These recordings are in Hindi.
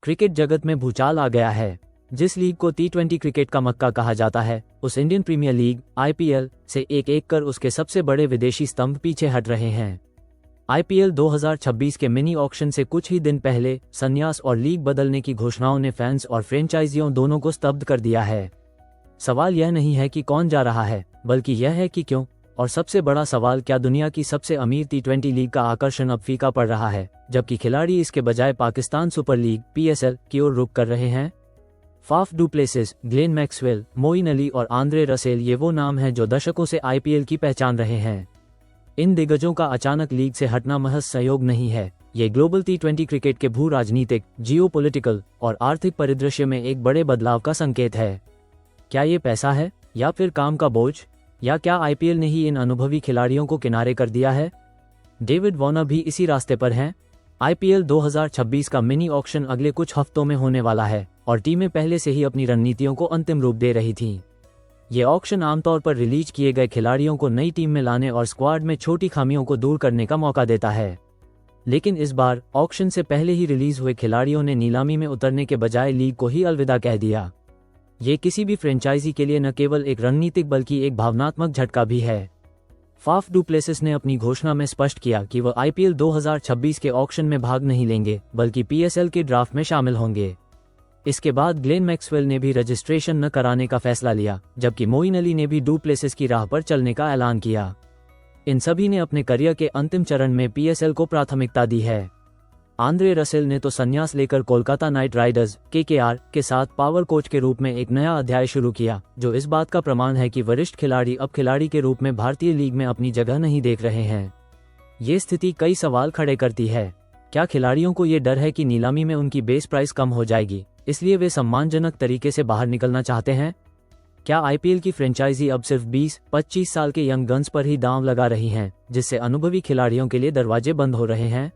क्रिकेट जगत में भूचाल आ गया है। जिस लीग को T20 क्रिकेट का मक्का कहा जाता है, उस इंडियन प्रीमियर लीग IPL से एक एक कर उसके सबसे बड़े विदेशी स्तंभ पीछे हट रहे हैं। IPL 2026 के मिनी ऑक्शन से कुछ ही दिन पहले संन्यास और लीग बदलने की घोषणाओं ने फैंस और फ्रेंचाइजियों दोनों को स्तब्ध कर दिया है। सवाल यह नहीं है कि कौन जा रहा है, बल्कि यह है कि क्यों। और सबसे बड़ा सवाल, क्या दुनिया की सबसे अमीर T20 लीग का आकर्षण अब फीका पड़ रहा है, जबकि खिलाड़ी इसके बजाय पाकिस्तान सुपर लीग PSL की ओर रुख कर रहे हैं। Faf du Plessis, Glenn Maxwell, Moeen Ali और आंद्रे रसेल ये वो नाम हैं जो दशकों से IPL की पहचान रहे हैं। इन दिग्गजों का अचानक लीग से हटना महज संयोग नहीं है, ये ग्लोबल T20 क्रिकेट के भू राजनीतिक, जियोपॉलिटिकल और आर्थिक परिदृश्य में एक बड़े बदलाव का संकेत है। क्या ये पैसा है, या फिर काम का बोझ, या क्या IPL ने ही इन अनुभवी खिलाड़ियों को किनारे कर दिया है? डेविड वॉर्नर भी इसी रास्ते पर हैं। IPL 2026 का मिनी ऑक्शन अगले कुछ हफ्तों में होने वाला है और टीमें पहले से ही अपनी रणनीतियों को अंतिम रूप दे रही थीं। ये ऑक्शन आमतौर पर रिलीज किए गए खिलाड़ियों को नई टीम में लाने और स्क्वाड में छोटी खामियों को दूर करने का मौका देता है। लेकिन इस बार ऑक्शन से पहले ही रिलीज हुए खिलाड़ियों ने नीलामी में उतरने के बजाय लीग को ही अलविदा कह दिया। ये किसी भी फ्रेंचाइजी के लिए न केवल एक रणनीतिक बल्कि एक भावनात्मक झटका भी है। फाफ डू प्लेसिस ने अपनी घोषणा में स्पष्ट किया कि वह IPL 2026 के ऑक्शन में भाग नहीं लेंगे, बल्कि PSL के ड्राफ्ट में शामिल होंगे। इसके बाद ग्लेन मैक्सवेल ने भी रजिस्ट्रेशन न कराने का फैसला लिया, जबकि मोइन अली ने भी डू प्लेसिस की राह पर चलने का ऐलान किया। इन सभी ने अपने करियर के अंतिम चरण में PSL को प्राथमिकता दी है। आंद्रे रसेल ने तो संन्यास लेकर कोलकाता नाइट राइडर्स KKR के साथ पावर कोच के रूप में एक नया अध्याय शुरू किया, जो इस बात का प्रमाण है कि वरिष्ठ खिलाड़ी अब खिलाड़ी के रूप में भारतीय लीग में अपनी जगह नहीं देख रहे हैं। ये स्थिति कई सवाल खड़े करती है। क्या खिलाड़ियों को ये डर है कि नीलामी में उनकी बेस प्राइस कम हो जाएगी, इसलिए वे सम्मानजनक तरीके से बाहर निकलना चाहते हैं? क्या IPL की फ्रेंचाइजी अब सिर्फ 20-25 साल के यंग गन्स पर ही दांव लगा रही हैं, जिससे अनुभवी खिलाड़ियों के लिए दरवाजे बंद हो रहे हैं?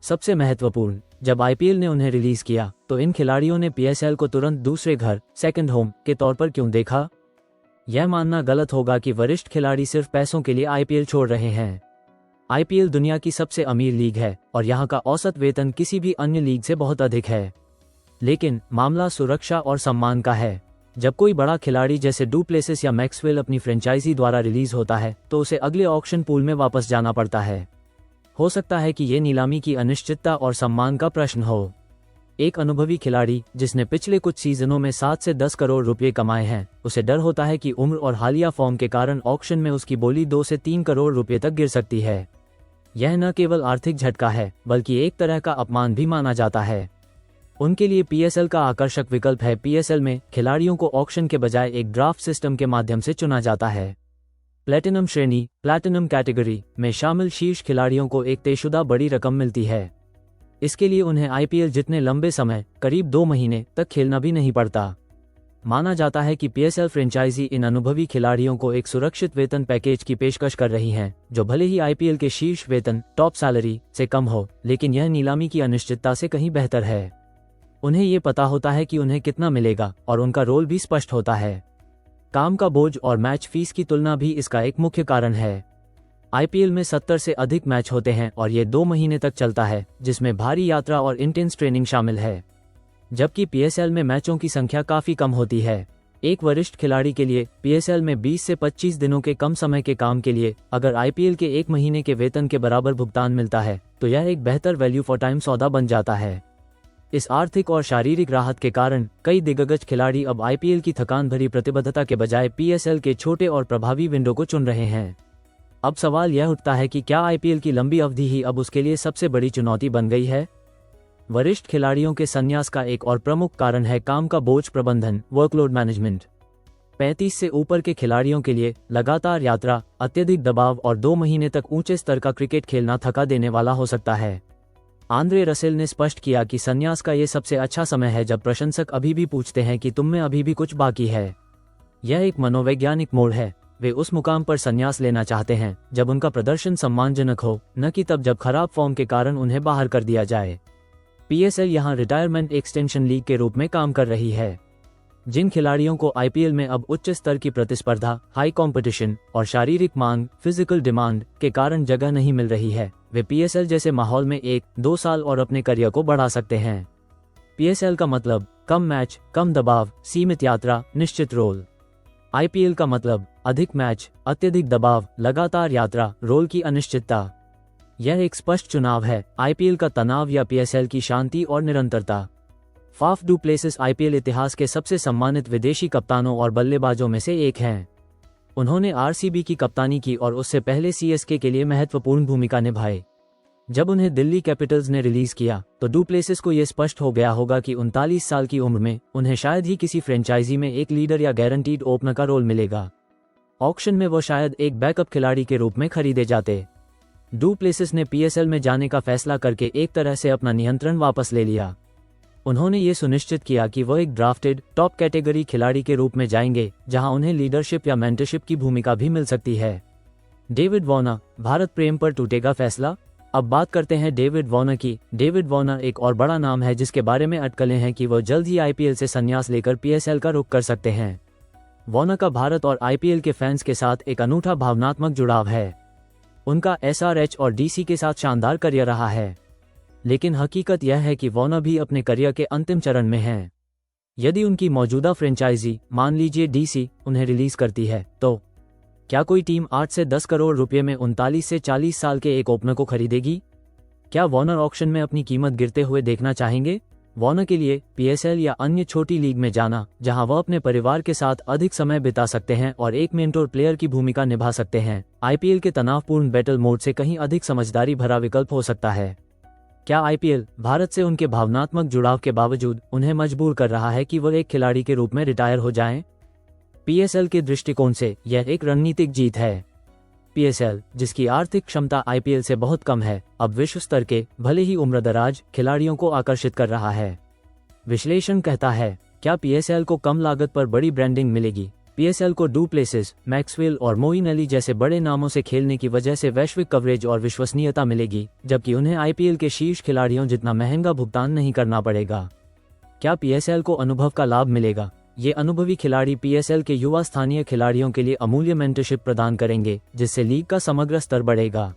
सबसे महत्वपूर्ण, जब IPL ने उन्हें रिलीज किया तो इन खिलाड़ियों ने PSL को तुरंत दूसरे घर, सेकंड होम के तौर पर क्यों देखा? यह मानना गलत होगा कि वरिष्ठ खिलाड़ी सिर्फ पैसों के लिए IPL छोड़ रहे हैं। IPL दुनिया की सबसे अमीर लीग है और यहाँ का औसत वेतन किसी भी अन्य लीग से बहुत अधिक है। लेकिन मामला सुरक्षा और सम्मान का है। जब कोई बड़ा खिलाड़ी जैसे डू प्लेसिस या मैक्सवेल अपनी फ्रेंचाइजी द्वारा रिलीज होता है तो उसे अगले ऑक्शन पूल में वापस जाना पड़ता है। हो सकता है कि ये नीलामी की अनिश्चितता और सम्मान का प्रश्न हो। एक अनुभवी खिलाड़ी जिसने पिछले कुछ सीजनों में 7 से 10 करोड़ रुपए कमाए हैं, उसे डर होता है कि उम्र और हालिया फॉर्म के कारण ऑक्शन में उसकी बोली 2 से 3 करोड़ रुपए तक गिर सकती है। यह न केवल आर्थिक झटका है, बल्कि एक तरह का अपमान भी माना जाता है। उनके लिए PSL का आकर्षक विकल्प है। PSL में खिलाड़ियों को ऑक्शन के बजाय एक ड्राफ्ट सिस्टम के माध्यम से चुना जाता है। प्लेटिनम श्रेणी, प्लैटिनम कैटेगरी में शामिल शीर्ष खिलाड़ियों को एक तयशुदा बड़ी रकम मिलती है। इसके लिए उन्हें IPL जितने लंबे समय, करीब 2 महीने तक खेलना भी नहीं पड़ता। माना जाता है कि PSL फ्रेंचाइजी इन अनुभवी खिलाड़ियों को एक सुरक्षित वेतन पैकेज की पेशकश कर रही है, जो भले ही IPL के शीर्ष वेतन, टॉप सैलरी से कम हो, लेकिन यह नीलामी की अनिश्चितता से कहीं बेहतर है। उन्हें ये पता होता है कि उन्हें कितना मिलेगा और उनका रोल भी स्पष्ट होता है। काम का बोझ और मैच फीस की तुलना भी इसका एक मुख्य कारण है। IPL में 70 से अधिक मैच होते हैं और ये 2 महीने तक चलता है, जिसमें भारी यात्रा और इंटेंस ट्रेनिंग शामिल है। जबकि PSL में मैचों की संख्या काफी कम होती है। एक वरिष्ठ खिलाड़ी के लिए PSL में 20 से 25 दिनों के कम समय के काम के लिए अगर IPL के 1 महीने के वेतन के बराबर भुगतान मिलता है, तो यह एक बेहतर वैल्यू फॉर टाइम सौदा बन जाता है। इस आर्थिक और शारीरिक राहत के कारण कई दिग्गज खिलाड़ी अब IPL की थकान भरी प्रतिबद्धता के बजाय PSL के छोटे और प्रभावी विंडो को चुन रहे हैं। अब सवाल यह उठता है कि क्या IPL की लंबी अवधि ही अब उसके लिए सबसे बड़ी चुनौती बन गई है? वरिष्ठ खिलाड़ियों के संन्यास का एक और प्रमुख कारण है काम का बोझ प्रबंधन, वर्कलोड मैनेजमेंट। 35 से ऊपर के खिलाड़ियों के लिए लगातार यात्रा, अत्यधिक दबाव और 2 महीने तक ऊंचे स्तर का क्रिकेट खेलना थका देने वाला हो सकता है। आंद्रे रसेल ने स्पष्ट किया कि संन्यास का ये सबसे अच्छा समय है जब प्रशंसक अभी भी पूछते हैं कि तुम में अभी भी कुछ बाकी है। यह एक मनोवैज्ञानिक मोड़ है। वे उस मुकाम पर संन्यास लेना चाहते हैं जब उनका प्रदर्शन सम्मानजनक हो, न कि तब जब खराब फॉर्म के कारण उन्हें बाहर कर दिया जाए। PSL यहाँ रिटायरमेंट एक्सटेंशन लीग के रूप में काम कर रही है। जिन खिलाड़ियों को IPL में अब उच्च स्तर की प्रतिस्पर्धा, हाई कंपटीशन और शारीरिक मांग, फिजिकल डिमांड के कारण जगह नहीं मिल रही है, वे PSL जैसे माहौल में 1-2 साल और अपने करियर को बढ़ा सकते हैं। PSL का मतलब कम मैच, कम दबाव, सीमित यात्रा, निश्चित रोल। IPL का मतलब अधिक मैच, अत्यधिक दबाव, लगातार यात्रा, रोल की अनिश्चितता। यह एक स्पष्ट चुनाव है, IPL का तनाव या PSL की शांति और निरंतरता। फाफ डू प्लेसिस IPL इतिहास के सबसे सम्मानित विदेशी कप्तानों और बल्लेबाजों में से एक हैं। उन्होंने RCB की कप्तानी की और उससे पहले CSK के लिए महत्वपूर्ण भूमिका निभाई। जब उन्हें दिल्ली कैपिटल्स ने रिलीज किया तो डू प्लेसिस को यह स्पष्ट हो गया होगा कि 39 साल की उम्र में उन्हें शायद ही किसी फ्रेंचाइजी में एक लीडर या गारंटीड ओपनर का रोल मिलेगा। ऑक्शन में वो शायद एक बैकअप खिलाड़ी के रूप में खरीदे जाते। डू प्लेसिस ने PSL में जाने का फैसला करके एक तरह से अपना नियंत्रण वापस ले लिया। उन्होंने ये सुनिश्चित किया कि वो एक ड्राफ्टेड टॉप कैटेगरी खिलाड़ी के रूप में जाएंगे, जहां उन्हें लीडरशिप या मेंटरशिप की भूमिका भी मिल सकती है। डेविड वॉर्नर, भारत प्रेम पर टूटेगा फैसला। अब बात करते हैं डेविड वॉर्नर की। डेविड वॉर्नर एक और बड़ा नाम है जिसके बारे में अटकलें हैं कि वो जल्द ही IPL से संन्यास लेकर PSL का रुख कर सकते हैं। वॉर्नर का भारत और IPL के फैंस के साथ एक अनूठा भावनात्मक जुड़ाव है। उनका SRH और DC के साथ शानदार करियर रहा है, लेकिन हकीकत यह है कि वॉर्नर भी अपने करियर के अंतिम चरण में हैं। यदि उनकी मौजूदा फ्रेंचाइजी, मान लीजिए DC, उन्हें रिलीज करती है तो क्या कोई टीम 8 से 10 करोड़ रुपए में 39 से 40 साल के एक ओपनर को खरीदेगी? क्या वॉर्नर ऑक्शन में अपनी कीमत गिरते हुए देखना चाहेंगे? वॉर्नर के लिए PSL या अन्य छोटी लीग में जाना, जहां वह अपने परिवार के साथ अधिक समय बिता सकते हैं और एक मेंटोर प्लेयर की भूमिका निभा सकते हैं, IPL के तनावपूर्ण बैटल मोड से कहीं अधिक समझदारी भरा विकल्प हो सकता है। क्या IPL भारत से उनके भावनात्मक जुड़ाव के बावजूद उन्हें मजबूर कर रहा है कि वो एक खिलाड़ी के रूप में रिटायर हो जाएं? PSL के दृष्टिकोण से यह एक रणनीतिक जीत है। PSL, जिसकी आर्थिक क्षमता IPL से बहुत कम है, अब विश्व स्तर के, भले ही उम्रदराज, खिलाड़ियों को आकर्षित कर रहा है। विश्लेषण कहता है, क्या PSL को कम लागत पर बड़ी ब्रांडिंग मिलेगी? PSL को डू प्लेसिस, मैक्सवेल और मोइन अली जैसे बड़े नामों से खेलने की वजह से वैश्विक कवरेज और विश्वसनीयता मिलेगी, जबकि उन्हें IPL के शीर्ष खिलाड़ियों जितना महंगा भुगतान नहीं करना पड़ेगा। क्या PSL को अनुभव का लाभ मिलेगा? ये अनुभवी खिलाड़ी PSL के युवा स्थानीय खिलाड़ियों के लिए अमूल्य मेंटरशिप प्रदान करेंगे, जिससे लीग का समग्र स्तर बढ़ेगा।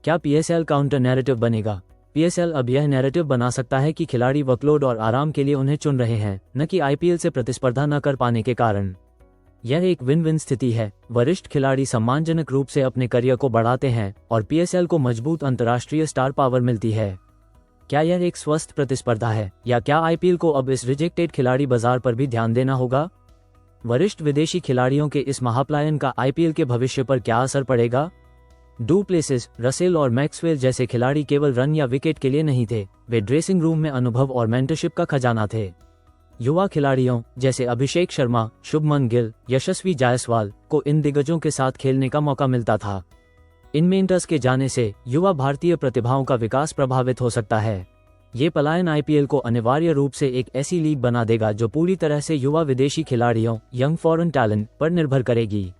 क्या PSL काउंटर नैरेटिव बनेगा? PSL अब यह नैरेटिव बना सकता है कि खिलाड़ी वर्कलोड और आराम के लिए उन्हें चुन रहे हैं, न कि IPL से प्रतिस्पर्धा न कर पाने के कारण। यह एक विन विन स्थिति है। वरिष्ठ खिलाड़ी सम्मानजनक रूप से अपने करियर को बढ़ाते हैं और PSL को मजबूत अंतर्राष्ट्रीय स्टार पावर मिलती है। क्या यह एक स्वस्थ प्रतिस्पर्धा है, या क्या IPL को अब इस रिजेक्टेड खिलाड़ी बाजार पर भी ध्यान देना होगा? वरिष्ठ विदेशी खिलाड़ियों के इस महापलायन का IPL के भविष्य पर क्या असर पड़ेगा? डू प्लेसिस, रसेल और मैक्सवेल जैसे खिलाड़ी केवल रन या विकेट के लिए नहीं थे, वे ड्रेसिंग रूम में अनुभव और मेंटरशिप का खजाना थे। युवा खिलाड़ियों जैसे अभिषेक शर्मा, शुभमन गिल, यशस्वी जायसवाल को इन दिग्गजों के साथ खेलने का मौका मिलता था। इन मेंटर्स के जाने से युवा भारतीय प्रतिभाओं का विकास प्रभावित हो सकता है। ये पलायन IPL को अनिवार्य रूप से एक ऐसी लीग बना देगा जो पूरी तरह से युवा विदेशी खिलाड़ियों, यंग फॉरेन टैलेंट, पर निर्भर करेगी।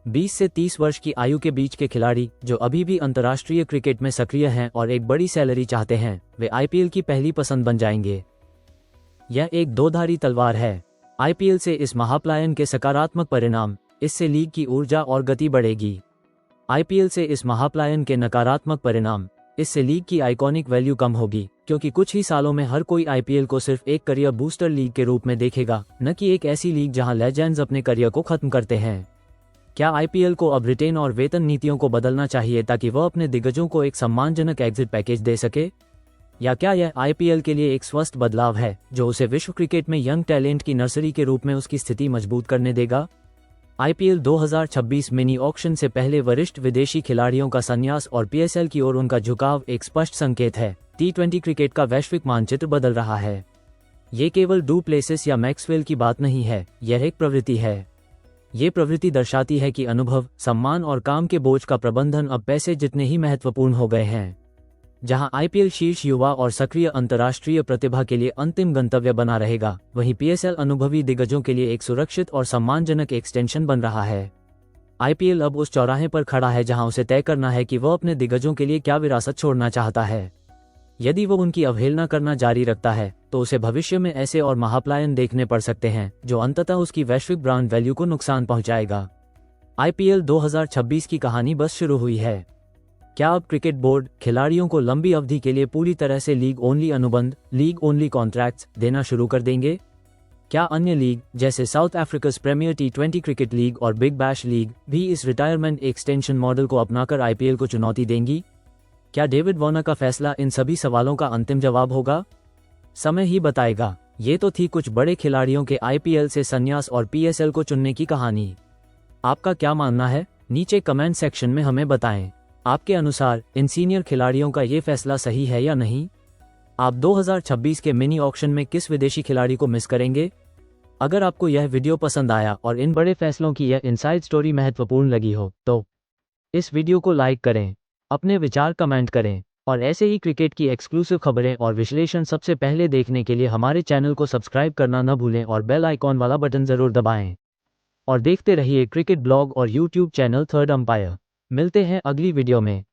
20 से 30 वर्ष की आयु के बीच के खिलाड़ी जो अभी भी अंतर्राष्ट्रीय क्रिकेट में सक्रिय हैं और एक बड़ी सैलरी चाहते हैं, वे IPL की पहली पसंद बन जाएंगे। यह एक दोधारी तलवार है। IPL से इस महापलायन के सकारात्मक परिणाम, इससे लीग की ऊर्जा और गति बढ़ेगी। IPL से इस महापलायन के नकारात्मक परिणाम, इससे लीग की आइकॉनिक वैल्यू कम होगी, क्योंकि कुछ ही सालों में हर कोई IPL को सिर्फ एक करियर बूस्टर लीग के रूप में देखेगा, न कि एक ऐसी लीग जहां लेजेंड्स अपने करियर को खत्म करते हैं। क्या IPL को अब रिटेन और वेतन नीतियों को बदलना चाहिए ताकि वह अपने दिग्गजों को एक सम्मानजनक एग्जिट पैकेज दे सके? या क्या यह IPL के लिए एक स्वस्थ बदलाव है जो उसे विश्व क्रिकेट में यंग टैलेंट की नर्सरी के रूप में उसकी स्थिति मजबूत करने देगा? IPL 2026 मिनी ऑक्शन से पहले वरिष्ठ विदेशी खिलाड़ियों का संन्यास और PSL की ओर उनका झुकाव एक स्पष्ट संकेत है। T20 क्रिकेट का वैश्विक मानचित्र बदल रहा है। ये केवल डू प्लेसिस या मैक्सवेल की बात नहीं है, यह एक प्रवृत्ति है। ये प्रवृत्ति दर्शाती है कि अनुभव, सम्मान और काम के बोझ का प्रबंधन अब पैसे जितने ही महत्वपूर्ण हो गए हैं। जहां IPL शीर्ष युवा और सक्रिय अंतर्राष्ट्रीय प्रतिभा के लिए अंतिम गंतव्य बना रहेगा, वहीं PSL अनुभवी दिग्गजों के लिए एक सुरक्षित और सम्मानजनक एक्सटेंशन बन रहा है। IPL अब उस चौराहे पर खड़ा है जहां उसे तय करना है कि वह अपने दिग्गजों के लिए क्या विरासत छोड़ना चाहता है। यदि वो उनकी अवहेलना करना जारी रखता है, तो उसे भविष्य में ऐसे और महापलायन देखने पड़ सकते हैं जो अंततः उसकी वैश्विक ब्रांड वैल्यू को नुकसान पहुंचाएगा। IPL 2026 की कहानी बस शुरू हुई है। क्या अब क्रिकेट बोर्ड खिलाड़ियों को लंबी अवधि के लिए पूरी तरह से लीग ओनली अनुबंध, लीग ओनली कॉन्ट्रैक्ट्स देना शुरू कर देंगे? क्या अन्य लीग जैसे साउथ अफ्रीका's प्रीमियर टी20 क्रिकेट लीग और बिग बैश लीग भी इस रिटायरमेंट एक्सटेंशन मॉडल को अपनाकर आईपीएल को चुनौती देंगी? क्या डेविड वार्नर का फैसला इन सभी सवालों का अंतिम जवाब होगा? समय ही बताएगा। ये तो थी कुछ बड़े खिलाड़ियों के आईपीएल से संन्यास और पीएसएल को चुनने की कहानी। आपका क्या मानना है? नीचे कमेंट सेक्शन में हमें बताएं। आपके अनुसार इन सीनियर खिलाड़ियों का ये फैसला सही है या नहीं? आप 2026 के मिनी ऑक्शन में किस विदेशी खिलाड़ी को मिस करेंगे? अगर आपको यह वीडियो पसंद आया और इन बड़े फैसलों की यह इनसाइड स्टोरी महत्वपूर्ण लगी हो तो इस वीडियो को लाइक करें, अपने विचार कमेंट करें और ऐसे ही क्रिकेट की एक्सक्लूसिव खबरें और विश्लेषण सबसे पहले देखने के लिए हमारे चैनल को सब्सक्राइब करना न भूलें और बेल आइकॉन वाला बटन ज़रूर दबाएं। और देखते रहिए क्रिकेट ब्लॉग और यूट्यूब चैनल थर्ड अंपायर। मिलते हैं अगली वीडियो में।